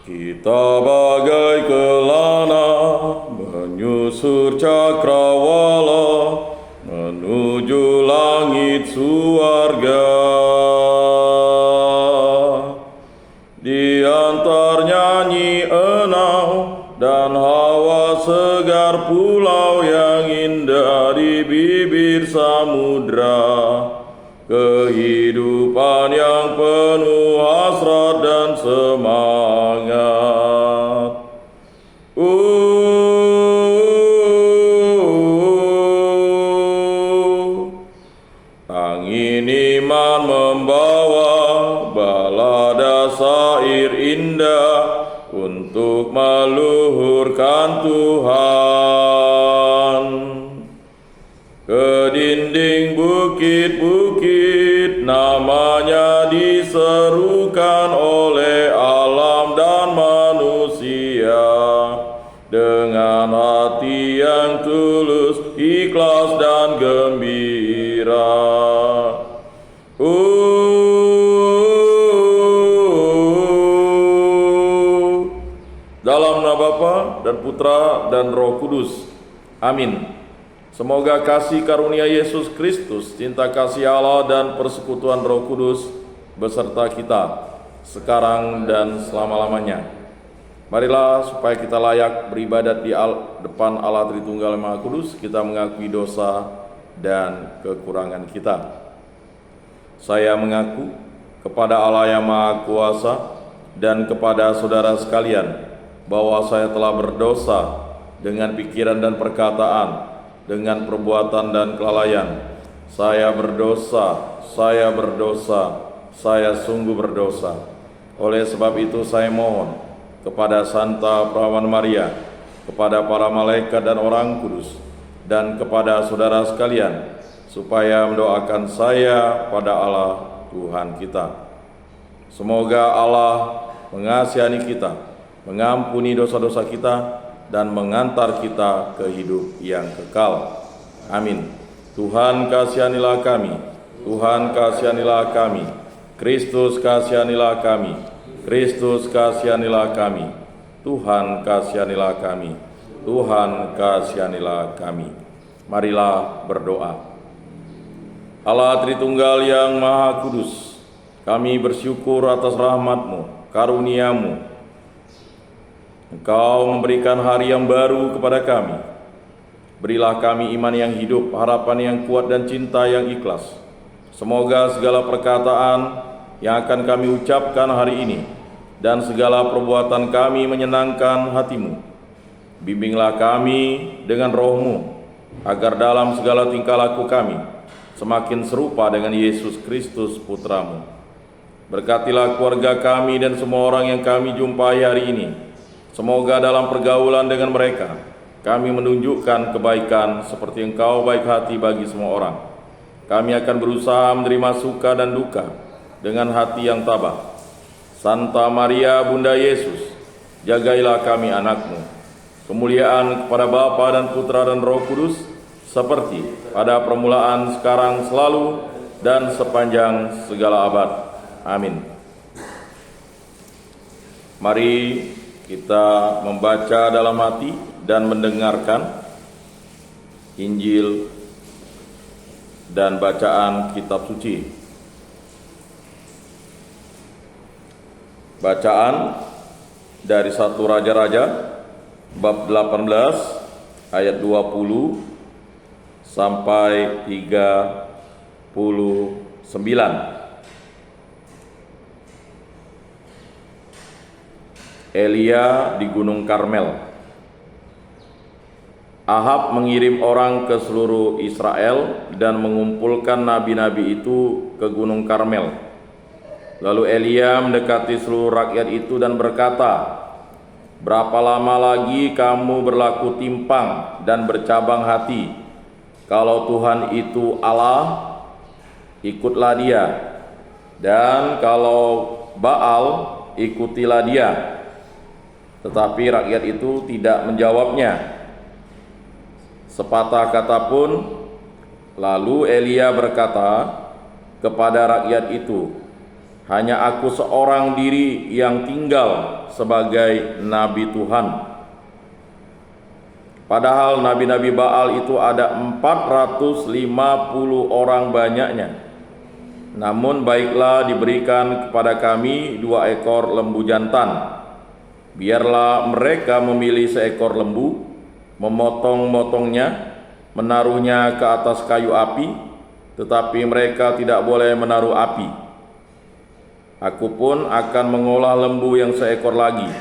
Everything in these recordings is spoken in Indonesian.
Kita bagai kelana menyusur cakrawala menuju langit surga. Di antar nyanyi enau dan hawa segar pulau yang indah di bibir samudra, kehidupan yang penuh hasrat dan semangat. Angin iman membawa balada syair indah untuk meluhurkan Tuhan. Ke dinding bukit-bukit namanya diserukan oleh alam dan manusia dengan hati yang tulus, ikhlas dan gembira. Dalam nama Bapa dan Putra dan Roh Kudus. Amin. Semoga kasih karunia Yesus Kristus, cinta kasih Allah dan persekutuan Roh Kudus beserta kita sekarang dan selama-lamanya. Marilah supaya kita layak beribadat di depan Allah Tritunggal Maha Kudus, kita mengakui dosa dan kekurangan kita. Saya mengaku kepada Allah yang Maha Kuasa dan kepada saudara sekalian bahwa saya telah berdosa dengan pikiran dan perkataan, dengan perbuatan dan kelalaian. Saya berdosa, saya sungguh berdosa. Oleh sebab itu saya mohon kepada Santa Perawan Maria, kepada para malaikat dan orang kudus, dan kepada saudara sekalian, supaya mendoakan saya pada Allah Tuhan kita. Semoga Allah mengasihani kita, mengampuni dosa-dosa kita, dan mengantar kita ke hidup yang kekal. Amin. Tuhan kasihanilah kami, Tuhan kasihanilah kami, Kristus kasihanilah kami, Kristus kasihanilah kami, Tuhan kasihanilah kami, Tuhan kasihanilah kami. Marilah berdoa. Allah Tritunggal yang Maha Kudus, kami bersyukur atas rahmat-Mu, karunia-Mu. Engkau memberikan hari yang baru kepada kami. Berilah kami iman yang hidup, harapan yang kuat dan cinta yang ikhlas. Semoga segala perkataan yang akan kami ucapkan hari ini dan segala perbuatan kami menyenangkan hati-Mu. Bimbinglah kami dengan Roh-Mu, agar dalam segala tingkah laku kami semakin serupa dengan Yesus Kristus Putra-Mu. Berkatilah keluarga kami dan semua orang yang kami jumpai hari ini. Semoga dalam pergaulan dengan mereka, kami menunjukkan kebaikan seperti Engkau baik hati bagi semua orang. Kami akan berusaha menerima suka dan duka dengan hati yang tabah. Santa Maria Bunda Yesus, jagailah kami anak-Mu. Kemuliaan kepada Bapa dan Putra dan Roh Kudus, seperti pada permulaan, sekarang, selalu, dan sepanjang segala abad. Amin. Mari kita membaca dalam hati dan mendengarkan Injil dan bacaan kitab suci. Bacaan dari 1 Raja-Raja bab 18 ayat 20 sampai 39. Elia di Gunung Karmel. Ahab mengirim orang ke seluruh Israel dan mengumpulkan nabi-nabi itu ke Gunung Karmel. Lalu Elia mendekati seluruh rakyat itu dan berkata, "Berapa lama lagi kamu berlaku timpang dan bercabang hati? Kalau Tuhan itu Allah, ikutlah Dia, dan kalau Baal, ikutilah dia." Tetapi rakyat itu tidak menjawabnya sepatah kata pun. Lalu Elia berkata kepada rakyat itu, hanya aku seorang diri yang tinggal sebagai nabi Tuhan. Padahal nabi-nabi Baal itu ada 450 orang banyaknya. Namun baiklah diberikan kepada kami 2 ekor lembu jantan. Biarlah mereka memilih seekor lembu, memotong-motongnya, menaruhnya ke atas kayu api, tetapi mereka tidak boleh menaruh api. Aku pun akan mengolah lembu yang seekor lagi,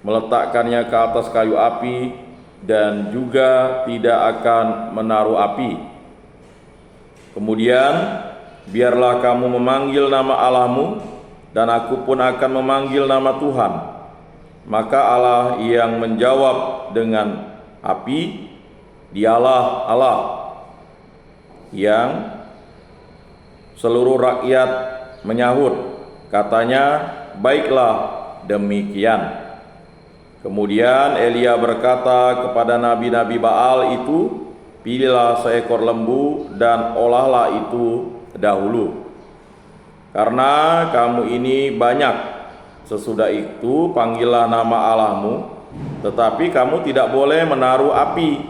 meletakkannya ke atas kayu api, dan juga tidak akan menaruh api. Kemudian biarlah kamu memanggil nama Allahmu, dan aku pun akan memanggil nama Tuhan. Maka Allah yang menjawab dengan api, dialah Allah yang seluruh rakyat menyahut. Katanya, baiklah demikian. Kemudian Elia berkata kepada nabi-nabi Baal itu, pilihlah seekor lembu dan olahlah itu dahulu, karena kamu ini banyak. Sesudah itu panggillah nama Allahmu, tetapi kamu tidak boleh menaruh api.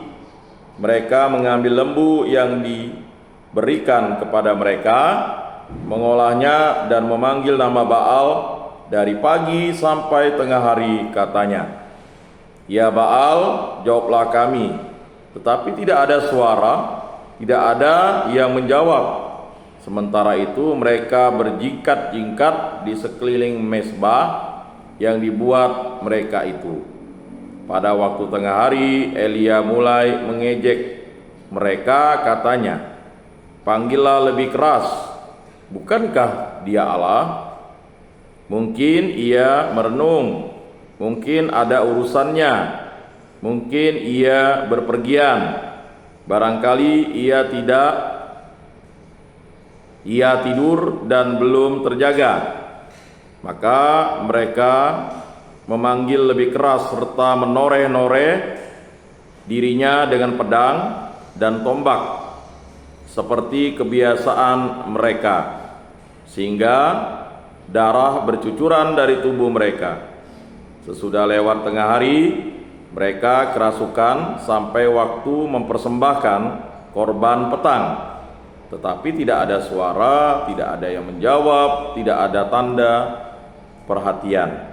Mereka mengambil lembu yang diberikan kepada mereka, mengolahnya dan memanggil nama Baal dari pagi sampai tengah hari. Katanya, ya Baal, jawablah kami. Tetapi tidak ada suara, tidak ada yang menjawab. Sementara itu mereka berjingkat-jingkat di sekeliling mezbah yang dibuat mereka itu. Pada waktu tengah hari Elia mulai mengejek mereka, katanya, panggillah lebih keras, bukankah dia Allah? Mungkin ia merenung, mungkin ada urusannya, mungkin ia berpergian, barangkali ia tidur dan belum terjaga. Maka mereka memanggil lebih keras serta menoreh-noreh dirinya dengan pedang dan tombak seperti kebiasaan mereka, sehingga darah bercucuran dari tubuh mereka. Sesudah lewat tengah hari, mereka kerasukan sampai waktu mempersembahkan korban petang. Tetapi tidak ada suara, tidak ada yang menjawab, tidak ada tanda perhatian.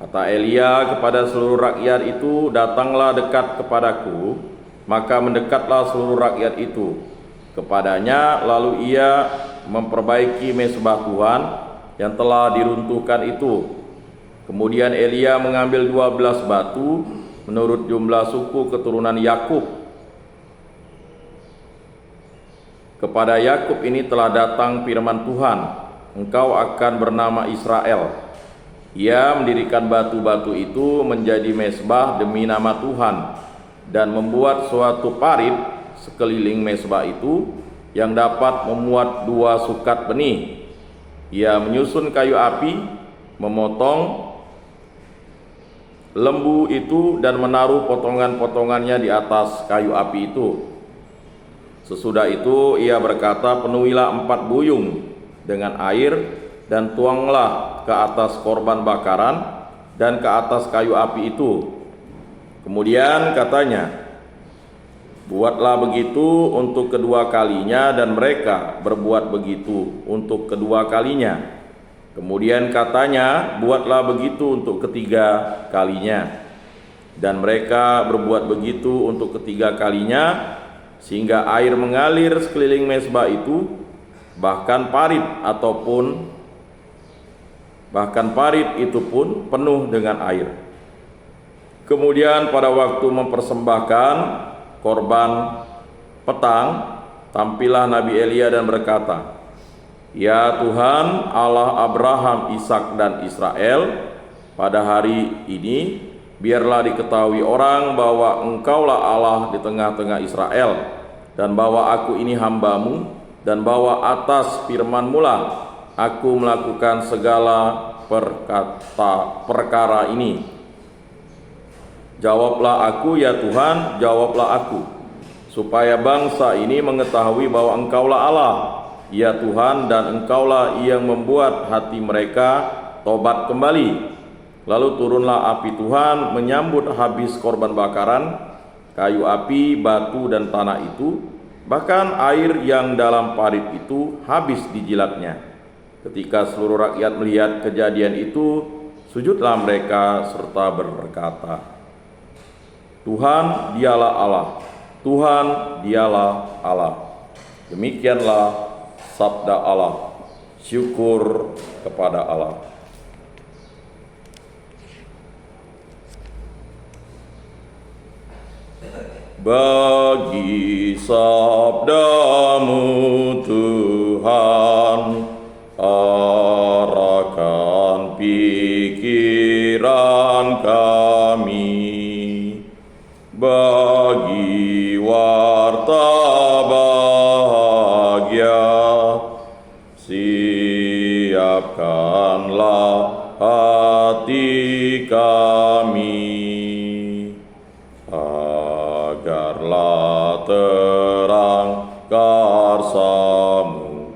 Kata Elia kepada seluruh rakyat itu, datanglah dekat kepadaku. Maka mendekatlah seluruh rakyat itu kepadanya, lalu ia memperbaiki mezbah Tuhan yang telah diruntuhkan itu. Kemudian Elia mengambil 12 batu menurut jumlah suku keturunan Yakub. Kepada Yakub ini telah datang firman Tuhan, engkau akan bernama Israel. Ia mendirikan batu-batu itu menjadi mezbah demi nama Tuhan, dan membuat suatu parit sekeliling mezbah itu yang dapat memuat 2 sukat benih. Ia menyusun kayu api, memotong lembu itu dan menaruh potongan-potongannya di atas kayu api itu. Sesudah itu ia berkata, penuhilah 4 buyung dengan air dan tuanglah ke atas korban bakaran dan ke atas kayu api itu. Kemudian katanya, buatlah begitu untuk kedua kalinya, dan mereka berbuat begitu untuk kedua kalinya. Kemudian katanya, buatlah begitu untuk ketiga kalinya, dan mereka berbuat begitu untuk ketiga kalinya, sehingga air mengalir sekeliling mezbah itu, bahkan parit itu pun penuh dengan air. Kemudian pada waktu mempersembahkan korban petang, tampillah Nabi Elia dan berkata, ya Tuhan Allah Abraham, Ishak dan Israel, pada hari ini biarlah diketahui orang bahwa engkaulah Allah di tengah-tengah Israel, dan bahwa aku ini hamba-Mu, dan bahwa atas firman-Mu lah aku melakukan segala perkara ini. Jawablah aku ya Tuhan, jawablah aku, supaya bangsa ini mengetahui bahwa engkaulah Allah, ya Tuhan, dan Engkaulah yang membuat hati mereka tobat kembali. Lalu turunlah api Tuhan menyambut habis korban bakaran, kayu api, batu, dan tanah itu, bahkan air yang dalam parit itu habis dijilatnya. Ketika seluruh rakyat melihat kejadian itu, sujudlah mereka serta berkata, Tuhan dialah Allah, Tuhan dialah Allah. Demikianlah sabda Allah. Syukur kepada Allah. Bagi sabdamu Tuhan, arahkan pikiran kami. Bagi warta bahagia, siapkanlah hati kami. Agarlah terang karsa-Mu,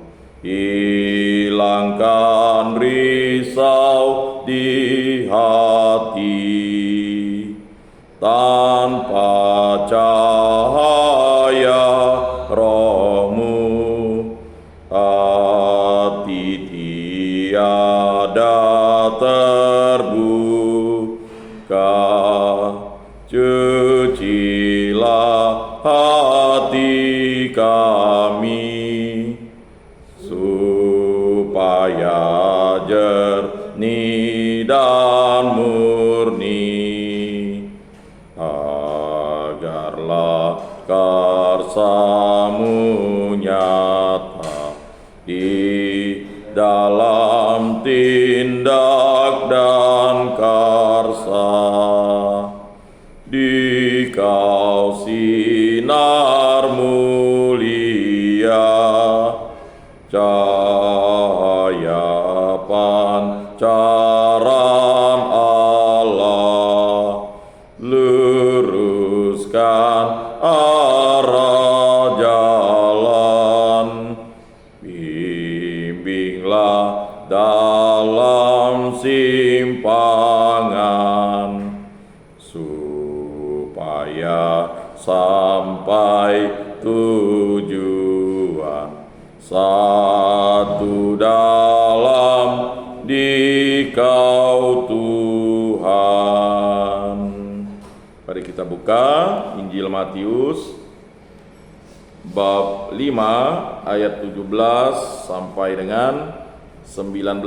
hilangkan risau di hati. Tanpa cahaya Roh-Mu, hati tiada terbuka. Cucilah hati kami, supaya jernih dan murni, agarlah karsa-Mu nyata di dalam tindak dan karsa. Dikau sinar mulia, cahaya pancaran Allah, luruskan arah jalan, bimbinglah dalam simpangan, supaya sampai tujuan, satu dalam Dikau Tuhan. Mari kita buka Injil Matius bab 5 ayat 17 sampai dengan 19.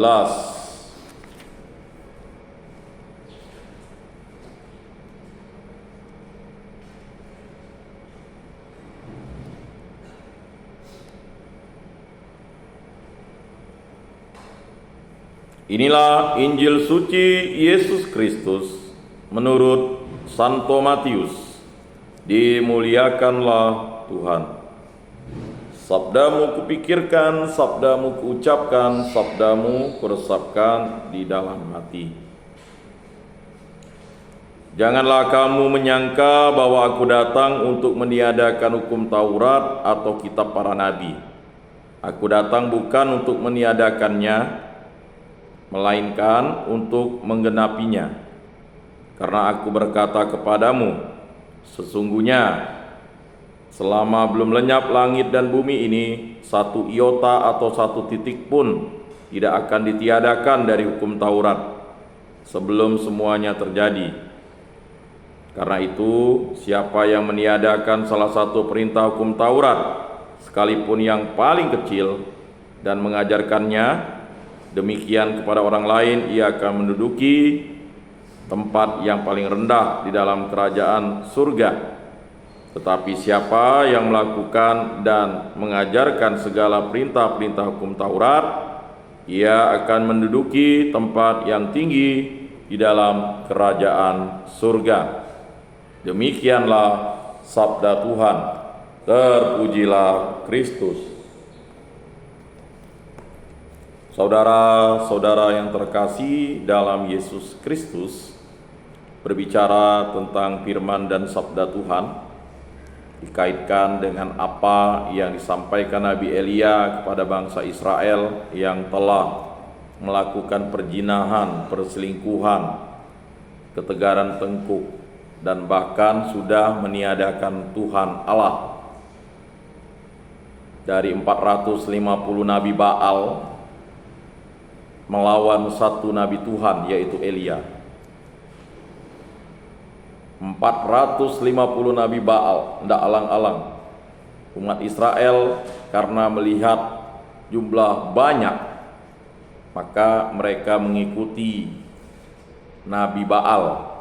Inilah Injil suci Yesus Kristus menurut Santo Matius. Dimuliakanlah Tuhan. Sabdamu kupikirkan, sabdamu kuucapkan, sabdamu kuresapkan di dalam hati. Janganlah kamu menyangka bahwa aku datang untuk meniadakan hukum Taurat atau kitab para nabi. Aku datang bukan untuk meniadakannya, melainkan untuk menggenapinya. Karena aku berkata kepadamu, sesungguhnya selama belum lenyap langit dan bumi ini, satu iota atau satu titik pun tidak akan ditiadakan dari hukum Taurat sebelum semuanya terjadi. Karena itu, siapa yang meniadakan salah satu perintah hukum Taurat, sekalipun yang paling kecil, dan mengajarkannya demikian kepada orang lain, ia akan menduduki tempat yang paling rendah di dalam kerajaan surga. Tetapi siapa yang melakukan dan mengajarkan segala perintah-perintah hukum Taurat, ia akan menduduki tempat yang tinggi di dalam kerajaan surga. Demikianlah sabda Tuhan. Terpujilah Kristus. Saudara-saudara yang terkasih dalam Yesus Kristus, berbicara tentang firman dan sabda Tuhan, dikaitkan dengan apa yang disampaikan Nabi Elia kepada bangsa Israel yang telah melakukan perzinahan, perselingkuhan, ketegaran tengkuk, dan bahkan sudah meniadakan Tuhan Allah. Dari 450 Nabi Baal melawan satu Nabi Tuhan, yaitu Elia. 450 Nabi Baal, tidak alang-alang. Umat Israel karena melihat jumlah banyak, maka mereka mengikuti Nabi Baal.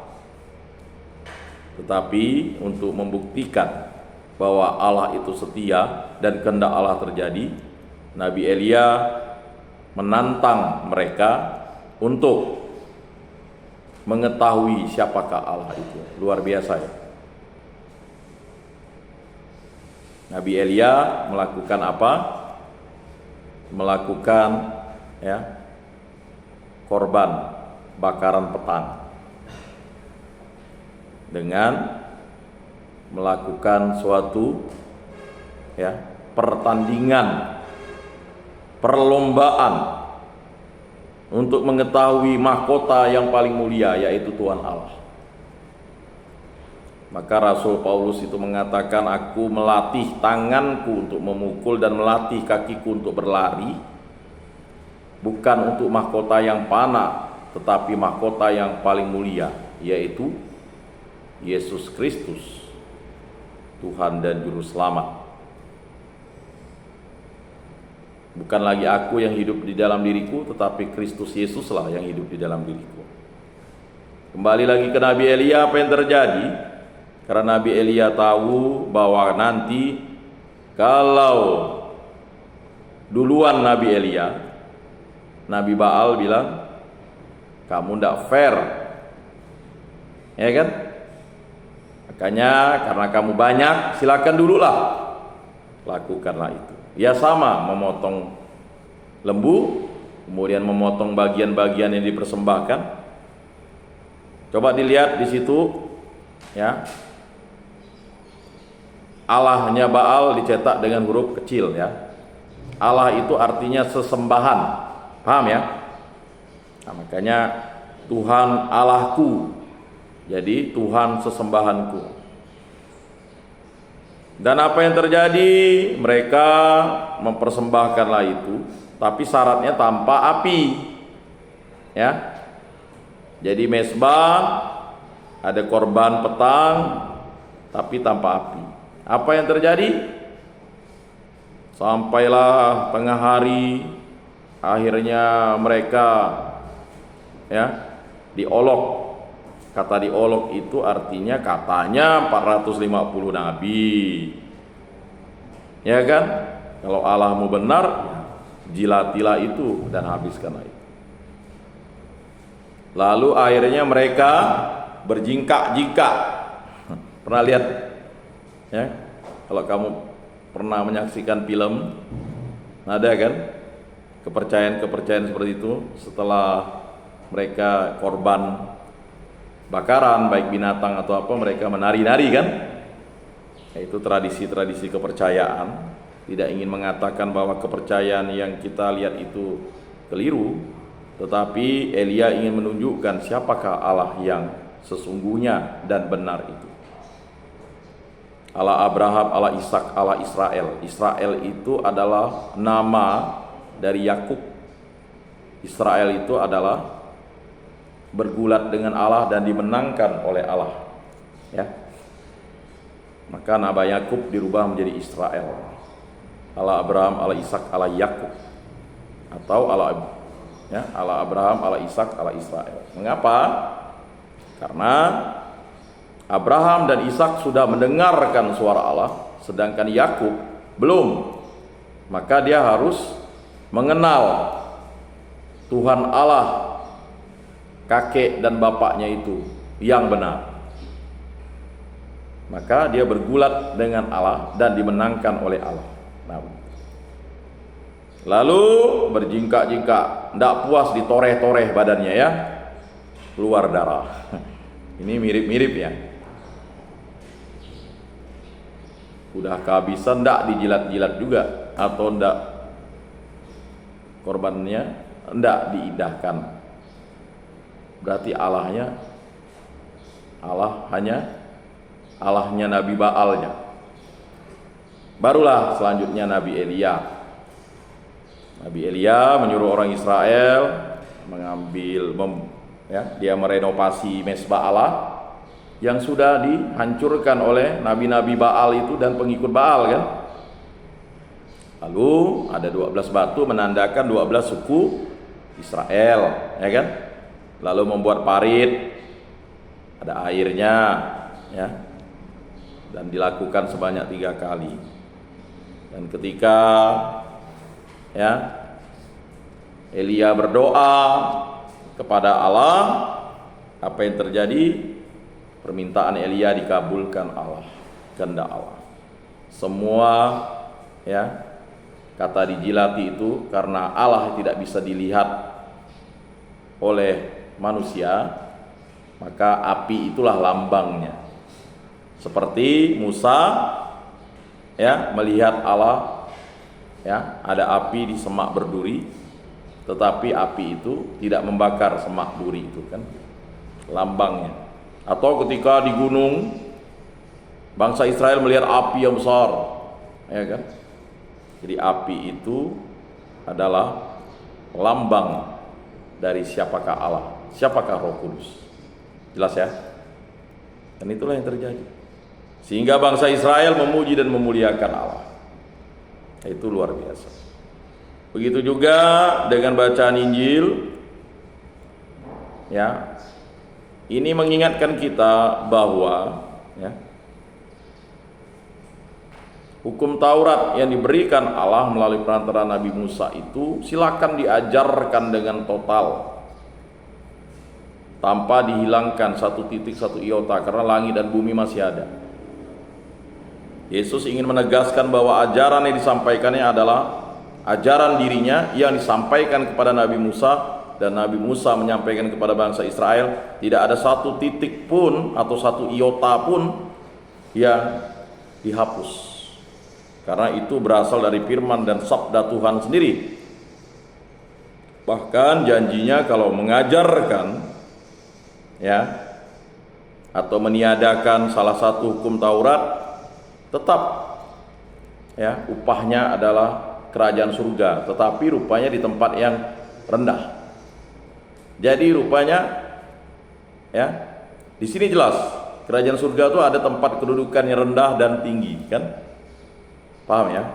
Tetapi untuk membuktikan bahwa Allah itu setia dan kehendak Allah terjadi, Nabi Elia menantang mereka untuk mengetahui siapakah Allah itu. Luar biasa ya. Nabi Elia melakukan apa? Melakukan ya, korban bakaran petang dengan melakukan suatu ya, pertandingan, perlombaan untuk mengetahui mahkota yang paling mulia, yaitu Tuhan Allah. Maka Rasul Paulus itu mengatakan, aku melatih tanganku untuk memukul dan melatih kakiku untuk berlari, bukan untuk mahkota yang fana, tetapi mahkota yang paling mulia, yaitu Yesus Kristus, Tuhan dan Juru Selamat. Bukan lagi aku yang hidup di dalam diriku, tetapi Kristus Yesuslah yang hidup di dalam diriku. Kembali lagi ke Nabi Elia, apa yang terjadi? Karena Nabi Elia tahu bahwa nanti kalau duluan Nabi Elia, Nabi Baal bilang, kamu tidak fair, ya kan? Makanya karena kamu banyak, silakan dululah, lakukanlah itu. Ya sama, memotong lembu, kemudian memotong bagian-bagian yang dipersembahkan. Coba dilihat di situ, ya. Allahnya Baal dicetak dengan huruf kecil, ya. Allah itu artinya sesembahan, paham ya? Nah, makanya Tuhan Allahku, jadi Tuhan sesembahanku. Dan apa yang terjadi? Mereka mempersembahkanlah itu, tapi syaratnya tanpa api, ya. Jadi mezbah ada korban petang, tapi tanpa api. Apa yang terjadi? Sampailah tengah hari, akhirnya mereka ya diolok. Kata diolok itu artinya katanya 450 nabi. Ya kan? Kalau Allahmu benar, jilatilah itu dan habiskanlah itu. Lalu akhirnya mereka berjingkak-jingkak. Pernah lihat? Ya? Kalau kamu pernah menyaksikan film, ada kan? Kepercayaan-kepercayaan seperti itu setelah mereka korban bakaran, baik binatang atau apa, mereka menari-nari kan? Itu tradisi-tradisi kepercayaan. Tidak ingin mengatakan bahwa kepercayaan yang kita lihat itu keliru, tetapi Elia ingin menunjukkan siapakah Allah yang sesungguhnya dan benar itu. Allah Abraham, Allah Ishak, Allah Israel. Israel itu adalah nama dari Yakub. Israel itu adalah bergulat dengan Allah dan dimenangkan oleh Allah, ya. Maka nama Yakub dirubah menjadi Israel. Allah Abraham, Allah Ishak, Allah Yakub, atau Allah, ya, Allah Abraham, Allah Ishak, Allah Israel. Mengapa? Karena Abraham dan Ishak sudah mendengarkan suara Allah, sedangkan Yakub belum. Maka dia harus mengenal Tuhan Allah, kakek dan bapaknya itu yang benar. Maka dia bergulat dengan Allah dan dimenangkan oleh Allah. Nah, lalu berjingkak-jingkak, tidak puas ditoreh-toreh badannya, ya, keluar darah. Ini mirip-mirip ya. Udah kehabisan, ndak dijilat-jilat juga, atau ndak korbannya ndak diindahkan. Berarti Allahnya Nabi Baalnya. Barulah selanjutnya Nabi Elia. Nabi Elia menyuruh orang Israel dia merenovasi mesbah Allah yang sudah dihancurkan oleh nabi-nabi Baal itu dan pengikut Baal kan. Lalu ada 12 batu menandakan 12 suku Israel, ya kan? Lalu membuat parit, ada airnya, ya. Dan dilakukan sebanyak 3 kali. Dan ketika Elia berdoa kepada Allah, apa yang terjadi? Permintaan Elia dikabulkan Allah, kehendak Allah. Semua kata dijilati itu karena Allah tidak bisa dilihat oleh manusia, maka api itulah lambangnya. Seperti Musa melihat Allah, ada api di semak berduri, tetapi api itu tidak membakar semak duri itu kan, lambangnya. Atau ketika di gunung bangsa Israel melihat api yang besar, ya kan? Jadi api itu adalah lambang dari siapakah Allah, siapakah Roh Kudus. Jelas ya? Dan itulah yang terjadi. Sehingga bangsa Israel memuji dan memuliakan Allah. Itu luar biasa. Begitu juga dengan bacaan Injil, ya. Ini mengingatkan kita bahwa hukum Taurat yang diberikan Allah melalui perantara Nabi Musa itu silakan diajarkan dengan total, tanpa dihilangkan satu titik satu iota, karena langit dan bumi masih ada. Yesus ingin menegaskan bahwa ajaran yang disampaikannya adalah ajaran dirinya yang disampaikan kepada Nabi Musa, dan Nabi Musa menyampaikan kepada bangsa Israel. Tidak ada satu titik pun atau satu iota pun yang dihapus, karena itu berasal dari firman dan sabda Tuhan sendiri. Bahkan janjinya kalau mengajarkan atau meniadakan salah satu hukum Taurat, tetap upahnya adalah kerajaan surga, tetapi rupanya di tempat yang rendah. Jadi rupanya di sini jelas kerajaan surga itu ada tempat kedudukan yang rendah dan tinggi, kan? Paham ya?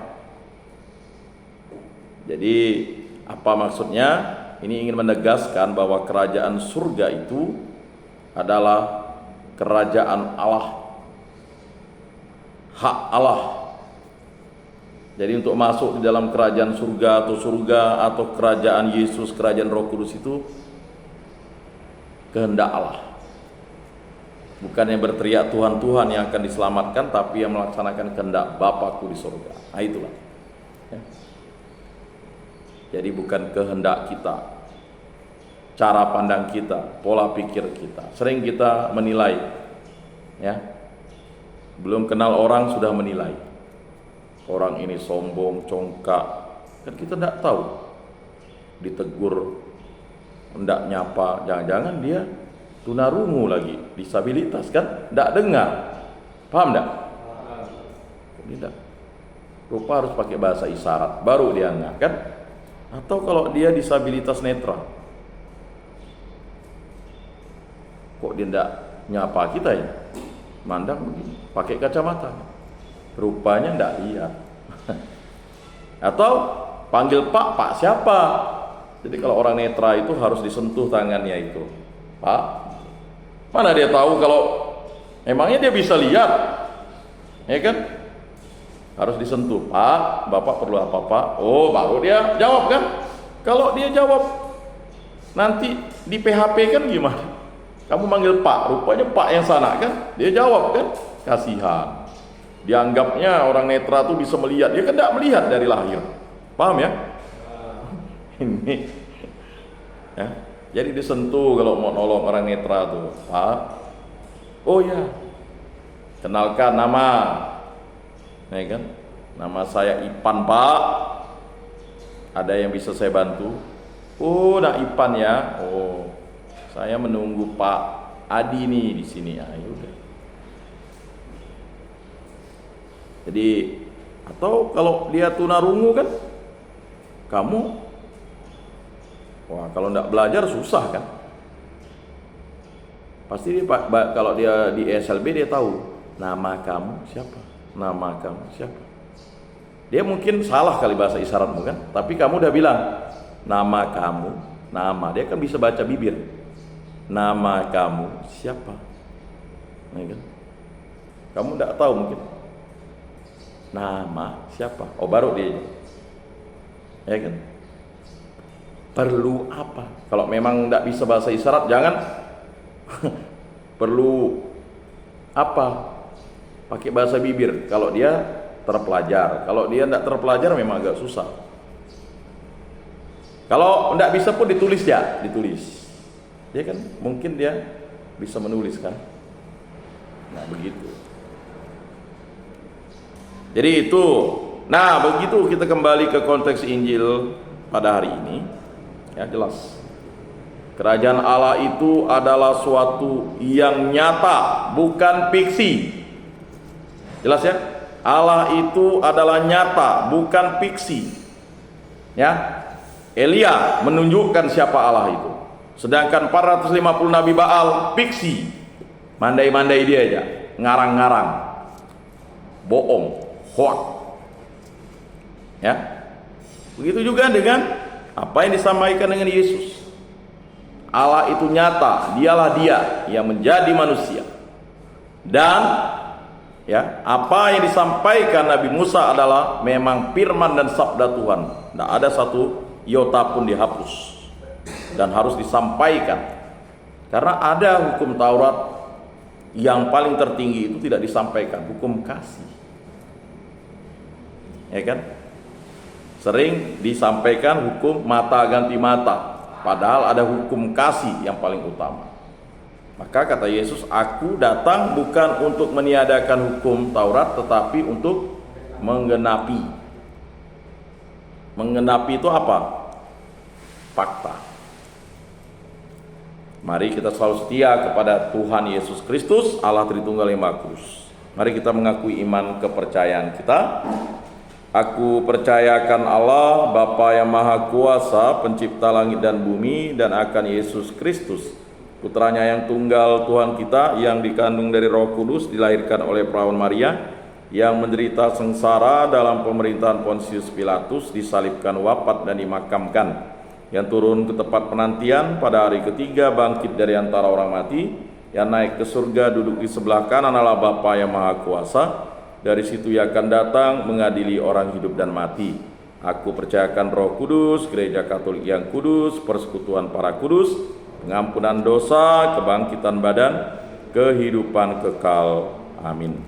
Jadi apa maksudnya? Ini ingin menegaskan bahwa kerajaan surga itu adalah kerajaan Allah, hak Allah. Jadi untuk masuk di dalam kerajaan surga atau kerajaan Yesus, kerajaan Roh Kudus itu kehendak Allah. Bukan yang berteriak Tuhan Tuhan yang akan diselamatkan, tapi yang melaksanakan kehendak Bapakku di surga. Nah itulah. Jadi bukan kehendak kita, cara pandang kita, pola pikir kita. Sering kita menilai, belum kenal orang sudah menilai. Orang ini sombong, congkak, kan kita tidak tahu. Ditegur, hendak nyapa, jangan-jangan dia tunarungu lagi, disabilitas kan, tidak dengar. Paham tidak? Tidak. Rupa harus pakai bahasa isyarat baru dia nggak kan? Atau kalau dia disabilitas netra, kok dia tidak nyapa kita ya? Mandang begini, pakai kacamata, rupanya tidak lihat. Atau panggil Pak siapa? Jadi kalau orang netra itu harus disentuh tangannya itu, Pak. Mana dia tahu kalau emangnya dia bisa lihat, ya kan? Harus disentuh, Pak. Bapak perlu apa Pak? Oh, baru dia jawab kan? Kalau dia jawab nanti di PHP kan gimana? Kamu manggil Pak, rupanya Pak yang sana kan? Dia jawab kan? Kasihan. Dianggapnya orang netra tuh bisa melihat, dia kan tidak melihat dari lahir. Paham ya? Ini ya. Jadi disentuh kalau mau nolong orang netra tuh, Pak. Oh ya, kenalkan nama, ya kan? Nama saya Ipan Pak, ada yang bisa saya bantu? Oh, nak Ipan ya. Oh, saya menunggu Pak Adi nih di sini. Ayo udah. Jadi, atau kalau dia tunarungu kan, kamu, wah kalau nggak belajar susah kan? Pasti dia, kalau dia di SLB dia tahu nama kamu siapa, nama kamu siapa. Dia mungkin salah kali bahasa isyaratmu kan, tapi kamu udah bilang nama kamu, nama dia kan bisa baca bibir. Nama kamu siapa? Ya kan? Kamu nggak tahu mungkin. Nama siapa? Oh baru dia, ya kan? Perlu apa? Kalau memang nggak bisa bahasa isyarat jangan perlu apa? Pakai bahasa bibir. Kalau dia terpelajar, kalau dia nggak terpelajar memang agak susah. Kalau nggak bisa pun ditulis ya, ditulis. Ya kan? Mungkin dia bisa menulis kan? Nah begitu. Jadi itu. Nah begitu kita kembali ke konteks Injil pada hari ini. Ya jelas. Kerajaan Allah itu adalah suatu yang nyata, bukan fiksi. Jelas ya? Allah itu adalah nyata, bukan fiksi. Ya. Elia menunjukkan siapa Allah itu. Sedangkan 450 nabi Baal fiksi. Mandai-mandai dia aja, ngarang-ngarang. Bohong, hoak. Ya. Begitu juga dengan apa yang disampaikan dengan Yesus. Allah itu nyata, dialah dia yang menjadi manusia. Dan ya, apa yang disampaikan Nabi Musa adalah memang firman dan sabda Tuhan. Tidak ada satu iota pun dihapus dan harus disampaikan. Karena ada hukum Taurat yang paling tertinggi itu tidak disampaikan, hukum kasih. Ya kan? Sering disampaikan hukum mata ganti mata. Padahal ada hukum kasih yang paling utama. Maka kata Yesus, aku datang bukan untuk meniadakan hukum Taurat, tetapi untuk menggenapi. Menggenapi itu apa? Fakta. Mari kita selalu setia kepada Tuhan Yesus Kristus, Allah Tritunggal yang Maha Kudus. Mari kita mengakui iman kepercayaan kita. Aku percayakan Allah, Bapa yang Maha Kuasa, pencipta langit dan bumi, dan akan Yesus Kristus, putranya yang tunggal Tuhan kita, yang dikandung dari Roh Kudus, dilahirkan oleh perawan Maria, yang menderita sengsara dalam pemerintahan Pontius Pilatus, disalibkan, wafat dan dimakamkan, yang turun ke tempat penantian, pada hari ketiga bangkit dari antara orang mati, yang naik ke surga, duduk di sebelah kanan Allah Bapa yang Maha Kuasa. Dari situ ia akan datang mengadili orang hidup dan mati. Aku percayakan Roh Kudus, Gereja Katolik yang kudus, persekutuan para kudus, pengampunan dosa, kebangkitan badan, kehidupan kekal. Amin.